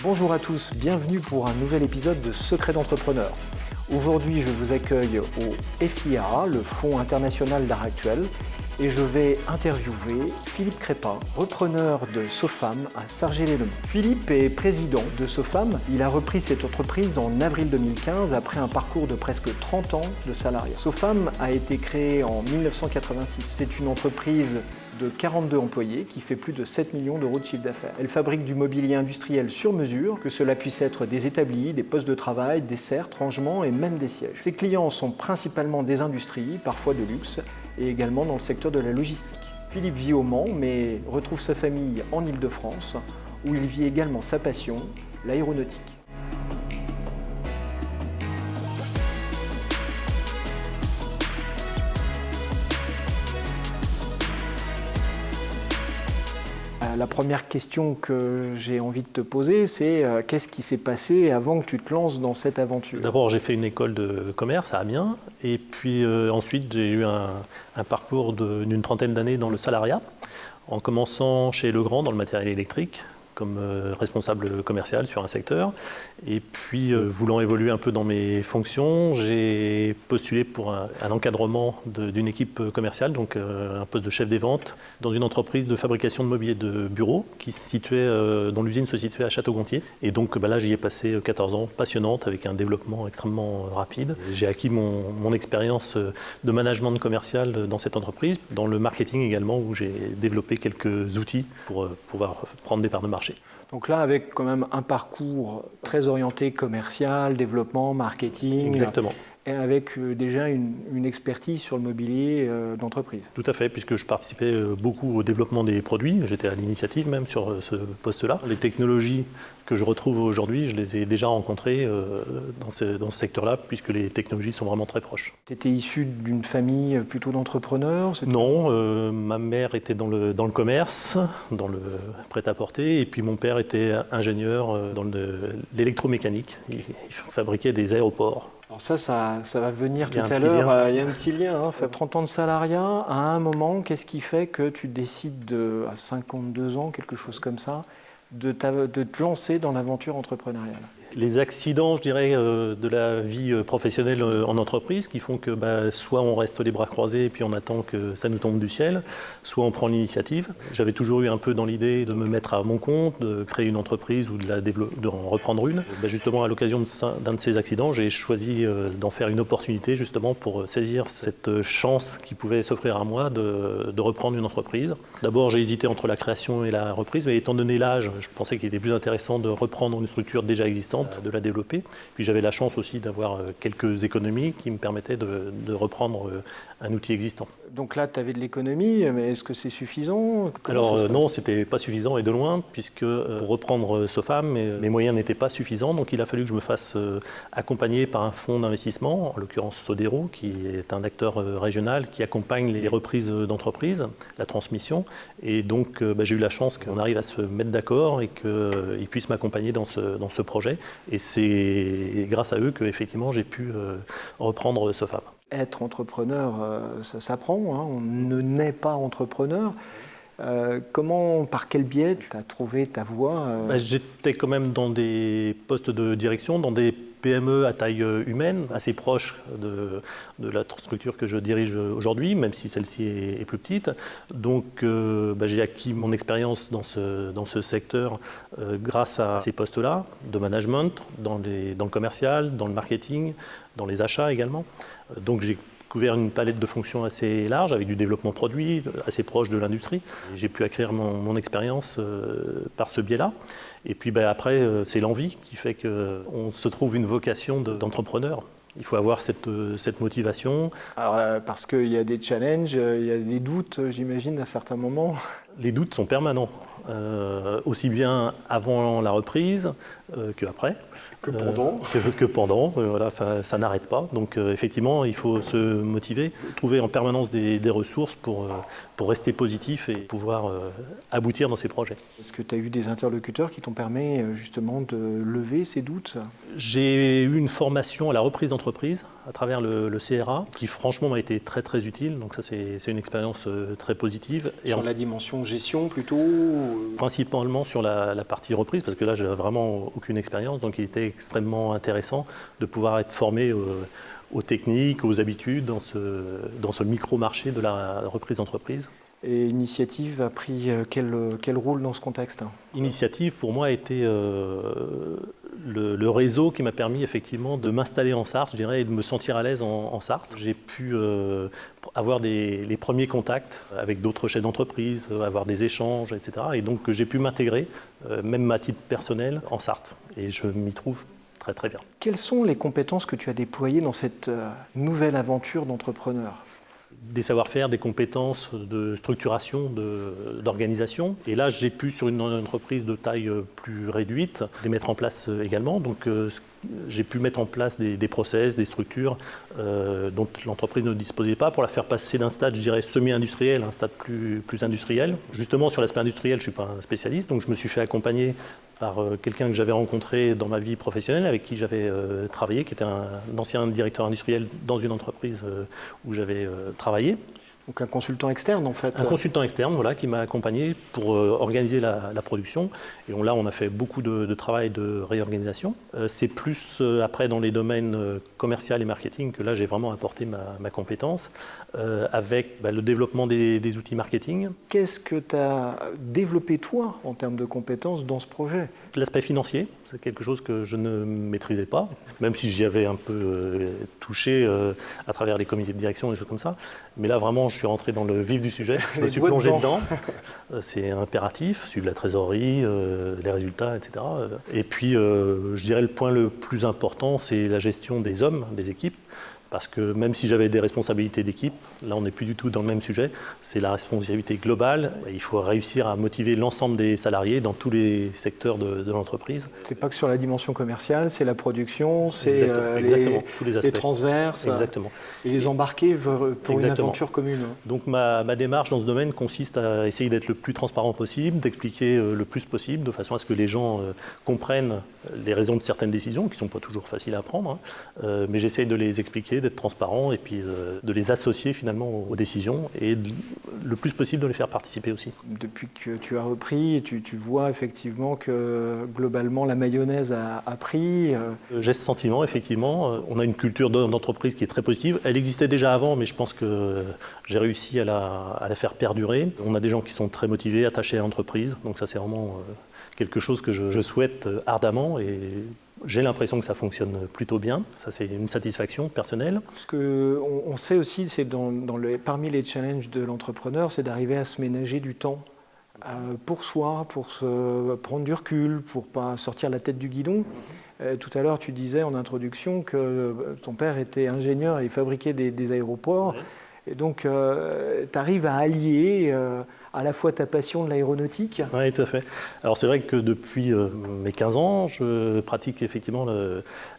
Bonjour à tous, bienvenue pour un nouvel épisode de Secrets d'entrepreneur. Aujourd'hui, je vous accueille au FIA, le Fonds international d'art actuel, et je vais interviewer Philippe Crépin, repreneur de Sofam à Sargé-les-Noms. Philippe est président de Sofam. Il a repris cette entreprise en avril 2015 après un parcours de presque 30 ans de salariat. Sofam a été créée en 1986. C'est une entreprise de 42 employés qui fait plus de 7 millions d'euros de chiffre d'affaires. Elle fabrique du mobilier industriel sur mesure, que cela puisse être des établis, des postes de travail, des serres, rangements et même des sièges. Ses clients sont principalement des industries, parfois de luxe, et également dans le secteur de la logistique. Philippe vit au Mans, mais retrouve sa famille en Île-de-France, où il vit également sa passion, l'aéronautique. La première question que j'ai envie de te poser, c'est qu'est-ce qui s'est passé avant que tu te lances dans cette aventure? D'abord, j'ai fait une école de commerce à Amiens, et puis ensuite, j'ai eu un parcours d'une trentaine d'années dans le salariat, en commençant chez Legrand dans le matériel électrique, comme responsable commercial sur un secteur. Et puis, voulant évoluer un peu dans mes fonctions, j'ai postulé pour un encadrement d'une équipe commerciale, donc un poste de chef des ventes, dans une entreprise de fabrication de mobilier de bureau qui se situait, dont l'usine se situait à Château-Gontier. Et donc là, j'y ai passé 14 ans, passionnante, avec un développement extrêmement rapide. J'ai acquis mon expérience de management commercial dans cette entreprise, dans le marketing également, où j'ai développé quelques outils pour pouvoir prendre des parts de marché. Donc là, avec quand même un parcours très orienté commercial, développement, marketing. Exactement. Et avec déjà une expertise sur le mobilier d'entreprise. Tout à fait, puisque je participais beaucoup au développement des produits. J'étais à l'initiative même sur ce poste-là. Les technologies que je retrouve aujourd'hui, je les ai déjà rencontrées dans ce secteur-là, puisque les technologies sont vraiment très proches. Tu étais issu d'une famille plutôt d'entrepreneurs? Non, ma mère était dans le commerce, dans le prêt-à-porter, et puis mon père était ingénieur dans l'électromécanique. Il fabriquait des aéroports. Alors ça va venir tout à l'heure. Il y a un petit lien. Hein. 30 ans de salariat, à un moment, qu'est-ce qui fait que tu décides, à 52 ans, quelque chose comme ça, de te lancer dans l'aventure entrepreneuriale? Les accidents, je dirais, de la vie professionnelle en entreprise qui font que soit on reste les bras croisés et puis on attend que ça nous tombe du ciel, soit on prend l'initiative. J'avais toujours eu un peu dans l'idée de me mettre à mon compte, de créer une entreprise ou de en reprendre une. Justement, à l'occasion d'un de ces accidents, j'ai choisi d'en faire une opportunité justement pour saisir cette chance qui pouvait s'offrir à moi de reprendre une entreprise. D'abord, j'ai hésité entre la création et la reprise, mais étant donné l'âge, je pensais qu'il était plus intéressant de reprendre une structure déjà existante, de la développer. Puis j'avais la chance aussi d'avoir quelques économies qui me permettaient de reprendre un outil existant. Donc là, tu avais de l'économie, mais est-ce que c'est suffisant? Alors non, c'était pas suffisant et de loin, puisque pour reprendre Sofam, mes moyens n'étaient pas suffisants, donc il a fallu que je me fasse accompagner par un fonds d'investissement, en l'occurrence Sodero, qui est un acteur régional qui accompagne les reprises d'entreprises, la transmission, et donc j'ai eu la chance qu'on arrive à se mettre d'accord et qu'ils puissent m'accompagner dans ce projet, et c'est grâce à eux qu'effectivement j'ai pu reprendre Sofam. Être entrepreneur, ça s'apprend, hein. On ne naît pas entrepreneur. Par quel biais tu as trouvé ta voie? J'étais quand même dans des postes de direction, dans des PME à taille humaine, assez proche de la structure que je dirige aujourd'hui, même si celle-ci est plus petite. Donc j'ai acquis mon expérience dans ce secteur grâce à ces postes-là, de management, dans le commercial, dans le marketing, dans les achats également. Donc j'ai couvert une palette de fonctions assez large, avec du développement produit, assez proche de l'industrie. J'ai pu acquérir mon expérience par ce biais-là. Et puis après, c'est l'envie qui fait qu'on se trouve une vocation d'entrepreneur. Il faut avoir cette motivation. Alors, parce qu'il y a des challenges, il y a des doutes, j'imagine, à certains moments. Les doutes sont permanents, aussi bien avant la reprise qu'après. Que pendant. Que pendant, voilà, ça n'arrête pas. Donc effectivement, il faut se motiver, trouver en permanence des ressources pour rester positif et pouvoir aboutir dans ces projets. Est-ce que tu as eu des interlocuteurs qui t'ont permis justement de lever ces doutes? J'ai eu une formation à la reprise d'entreprise à travers le CRA, qui franchement m'a été très très utile. Donc ça, c'est une expérience très positive. Sur la dimension gestion plutôt Principalement sur la partie reprise, parce que là, je n'avais vraiment aucune expérience, donc il était extrêmement intéressant de pouvoir être formé aux techniques, aux habitudes dans ce micro-marché de la reprise d'entreprise. Et Initiative a pris quel rôle dans ce contexte? Initiative, pour moi, a été le réseau qui m'a permis effectivement de m'installer en Sarthe, je dirais, et de me sentir à l'aise en Sarthe. J'ai pu avoir les premiers contacts avec d'autres chefs d'entreprise, avoir des échanges, etc. Et donc j'ai pu m'intégrer, même à titre personnel, en Sarthe. Et je m'y trouve très très bien. Quelles sont les compétences que tu as déployées dans cette nouvelle aventure d'entrepreneur? Des savoir-faire, des compétences de structuration, d'organisation. Et là, j'ai pu, sur une entreprise de taille plus réduite, les mettre en place également. Donc, j'ai pu mettre en place des process, des structures dont l'entreprise ne disposait pas pour la faire passer d'un stade, je dirais, semi-industriel à un stade plus industriel. Justement, sur l'aspect industriel, je ne suis pas un spécialiste, donc je me suis fait accompagner par quelqu'un que j'avais rencontré dans ma vie professionnelle, avec qui j'avais travaillé, qui était un ancien directeur industriel dans une entreprise où j'avais travaillé. Donc un consultant externe en fait. Un consultant externe, voilà, qui m'a accompagné pour organiser la production. Et là, on a fait beaucoup de travail de réorganisation. C'est plus après dans les domaines commercial et marketing que là, j'ai vraiment apporté ma compétence avec le développement des outils marketing. Qu'est-ce que tu as développé toi en termes de compétences dans ce projet? L'aspect financier, c'est quelque chose que je ne maîtrisais pas, même si j'y avais un peu touché à travers les comités de direction et des choses comme ça. Mais là, vraiment, je suis rentré dans le vif du sujet. Je me suis plongé dedans. C'est impératif, suivre la trésorerie, les résultats, etc. Et puis, je dirais le point le plus important, c'est la gestion des hommes, des équipes. Parce que même si j'avais des responsabilités d'équipe, là on n'est plus du tout dans le même sujet, c'est la responsabilité globale. Il faut réussir à motiver l'ensemble des salariés dans tous les secteurs de l'entreprise. C'est pas que sur la dimension commerciale, c'est la production, c'est tous les aspects. Les transverses, exactement. Et les embarquer pour une aventure commune. Donc ma démarche dans ce domaine consiste à essayer d'être le plus transparent possible, d'expliquer le plus possible, de façon à ce que les gens comprennent les raisons de certaines décisions, qui ne sont pas toujours faciles à prendre, mais j'essaye de les expliquer, d'être transparent et puis de les associer finalement aux décisions et le plus possible de les faire participer aussi. Depuis que tu as repris, tu vois effectivement que globalement la mayonnaise a pris. J'ai ce sentiment, effectivement. On a une culture d'entreprise qui est très positive. Elle existait déjà avant, mais je pense que j'ai réussi à la faire perdurer. On a des gens qui sont très motivés, attachés à l'entreprise. Donc ça, c'est vraiment quelque chose que je souhaite ardemment et j'ai l'impression que ça fonctionne plutôt bien. Ça, c'est une satisfaction personnelle. Ce qu'on sait aussi, c'est parmi les challenges de l'entrepreneur, c'est d'arriver à se ménager du temps pour soi, pour se prendre du recul, pour ne pas sortir la tête du guidon. Tout à l'heure, tu disais en introduction que ton père était ingénieur et fabriquait des aéroports. Ouais. Et donc, tu arrives à allier à la fois ta passion de l'aéronautique. Oui, tout à fait. Alors c'est vrai que depuis mes 15 ans, je pratique effectivement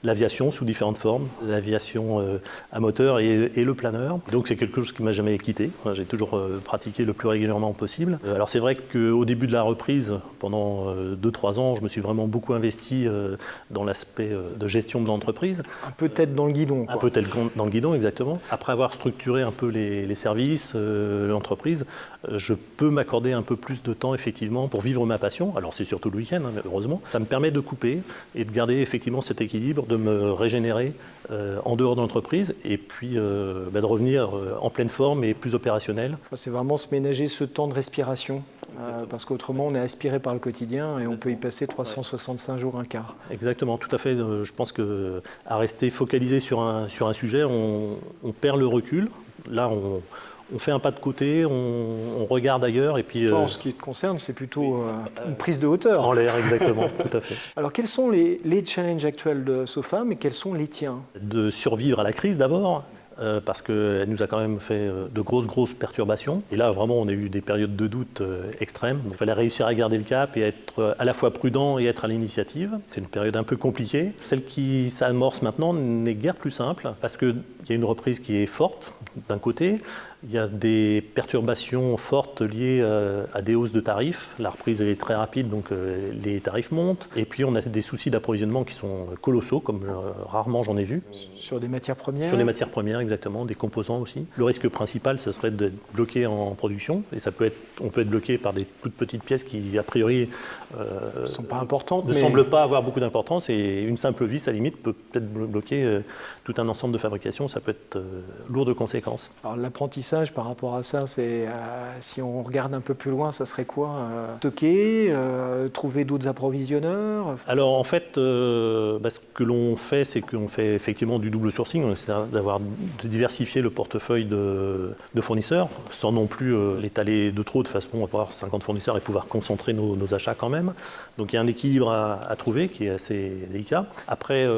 l'aviation sous différentes formes, l'aviation à moteur et le planeur. Donc c'est quelque chose qui ne m'a jamais quitté. J'ai toujours pratiqué le plus régulièrement possible. Alors c'est vrai qu'au début de la reprise, pendant 2-3 ans, je me suis vraiment beaucoup investi dans l'aspect de gestion de l'entreprise. Un peu tête dans le guidon, quoi. Un peu tête dans le guidon, exactement. Après avoir structuré un peu les services, l'entreprise, je peux m'accorder un peu plus de temps effectivement pour vivre ma passion. Alors c'est surtout le week-end, hein, heureusement. Ça me permet de couper et de garder effectivement cet équilibre, de me régénérer en dehors de l'entreprise et puis de revenir en pleine forme et plus opérationnel. C'est vraiment se ménager ce temps de respiration parce qu'autrement on est aspiré par le quotidien et on peut y passer 365 jours un quart. Exactement, tout à fait. Je pense qu'à rester focalisé sur un sujet, on perd le recul. Là, on fait un pas de côté, on regarde ailleurs et puis... Toi, en ce qui te concerne, c'est plutôt une prise de hauteur. En l'air, exactement, tout à fait. Alors, quels sont les challenges actuels de SOFAM et quels sont les tiens? De survivre à la crise d'abord, parce qu'elle nous a quand même fait de grosses perturbations. Et là, vraiment, on a eu des périodes de doute extrêmes. Il fallait réussir à garder le cap et être à la fois prudent et être à l'initiative. C'est une période un peu compliquée. Celle qui s'amorce maintenant n'est guère plus simple, parce qu'il y a une reprise qui est forte, d'un côté, Il y a des perturbations fortes liées à des hausses de tarifs. La reprise est très rapide, donc les tarifs montent. Et puis on a des soucis d'approvisionnement qui sont colossaux, comme rarement j'en ai vu. Sur des matières premières? Sur des matières premières, exactement, des composants aussi. Le risque principal, ce serait d'être bloqué en production. Et on peut être bloqué par des toutes petites pièces qui, a priori, sont pas importantes, ne semblent pas avoir beaucoup d'importance. Et une simple vis, à la limite, peut peut-être bloquer tout un ensemble de fabrication. Ça peut être lourd de conséquences. Alors l'apprentissage par rapport à ça, c'est si on regarde un peu plus loin, ça serait quoi? Stocker, trouver d'autres approvisionneurs? Alors en fait, ce que l'on fait, c'est qu'on fait effectivement du double sourcing. On essaie de diversifier le portefeuille de fournisseurs, sans non plus l'étaler de trop, de façon à avoir 50 fournisseurs et pouvoir concentrer nos achats quand même. Donc il y a un équilibre à trouver qui est assez délicat. Après,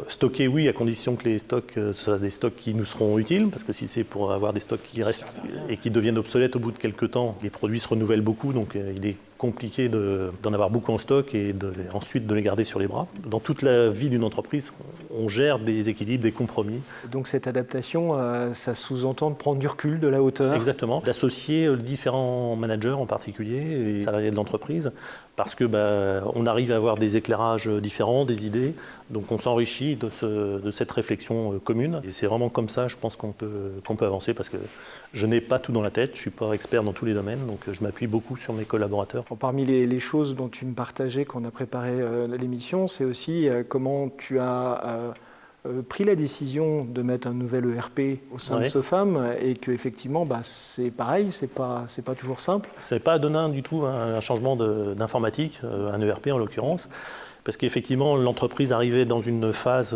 stocker, oui, à condition que les stocks soient des stocks qui nous seront utiles, parce que si c'est pour avoir des stocks qui restent et qui deviennent obsolètes au bout de quelques temps, les produits se renouvellent beaucoup, donc il est compliqué d'en avoir beaucoup en stock et ensuite de les garder sur les bras. Dans toute la vie d'une entreprise, on gère des équilibres, des compromis. Donc cette adaptation, ça sous-entend de prendre du recul, de la hauteur? Exactement, d'associer différents managers en particulier et salariés de l'entreprise, parce que on arrive à avoir des éclairages différents, des idées, donc on s'enrichit de cette réflexion commune. Et c'est vraiment comme ça, je pense qu'on peut avancer, parce que je n'ai pas tout dans la tête, je ne suis pas expert dans tous les domaines, donc je m'appuie beaucoup sur mes collaborateurs. Parmi les choses dont tu me partageais quand on a préparé l'émission, c'est aussi comment tu as pris la décision de mettre un nouvel ERP au sein de Sofam, et qu'effectivement, c'est pareil, c'est pas toujours simple. C'est pas anodin du tout, un changement d'informatique, un ERP en l'occurrence. Parce qu'effectivement, l'entreprise arrivait dans une phase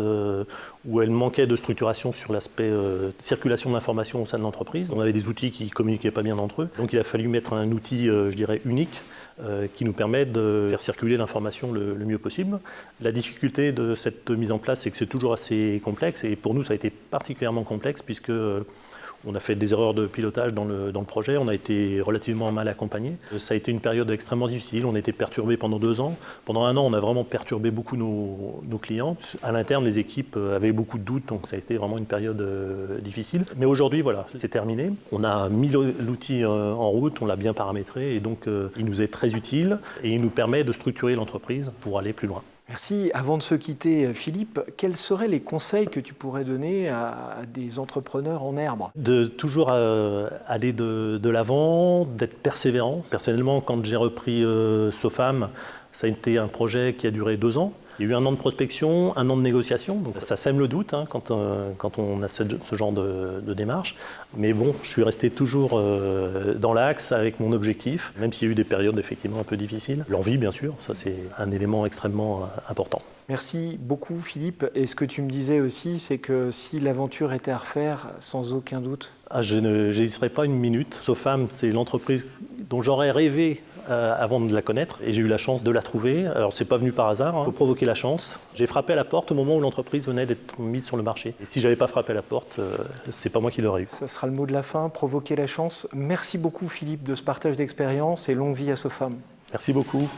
où elle manquait de structuration sur l'aspect circulation d'informations au sein de l'entreprise. On avait des outils qui ne communiquaient pas bien entre eux. Donc il a fallu mettre un outil, je dirais, unique, qui nous permet de faire circuler l'information le mieux possible. La difficulté de cette mise en place, c'est que c'est toujours assez complexe. Et pour nous, ça a été particulièrement complexe, puisque on a fait des erreurs de pilotage dans le projet, on a été relativement mal accompagné. Ça a été une période extrêmement difficile, on a été perturbé pendant 2 ans. Pendant 1 an, on a vraiment perturbé beaucoup nos clients. À l'interne, les équipes avaient beaucoup de doutes, donc ça a été vraiment une période difficile. Mais aujourd'hui, voilà, c'est terminé. On a mis l'outil en route, on l'a bien paramétré, et donc il nous est très utile, et il nous permet de structurer l'entreprise pour aller plus loin. Merci. Avant de se quitter, Philippe, quels seraient les conseils que tu pourrais donner à des entrepreneurs en herbe? De toujours aller de l'avant, d'être persévérant. Personnellement, quand j'ai repris Sofam, ça a été un projet qui a duré 2 ans. Il y a eu 1 an de prospection, 1 an de négociation, donc ça sème le doute quand on a ce genre de démarche. Mais bon, je suis resté toujours dans l'axe avec mon objectif, même s'il y a eu des périodes effectivement un peu difficiles. L'envie, bien sûr, ça c'est un élément extrêmement important. Merci beaucoup Philippe. Et ce que tu me disais aussi, c'est que si l'aventure était à refaire, sans aucun doute... Je n'hésiterai pas une minute. Sofam, c'est l'entreprise dont j'aurais rêvé avant de la connaître, et j'ai eu la chance de la trouver. Alors c'est pas venu par hasard, il faut provoquer la chance. J'ai frappé à la porte au moment où l'entreprise venait d'être mise sur le marché. Et si j'avais pas frappé à la porte, c'est pas moi qui l'aurais eu. Ça sera le mot de la fin, provoquer la chance. Merci beaucoup Philippe de ce partage d'expérience, et longue vie à Sofam. Merci beaucoup.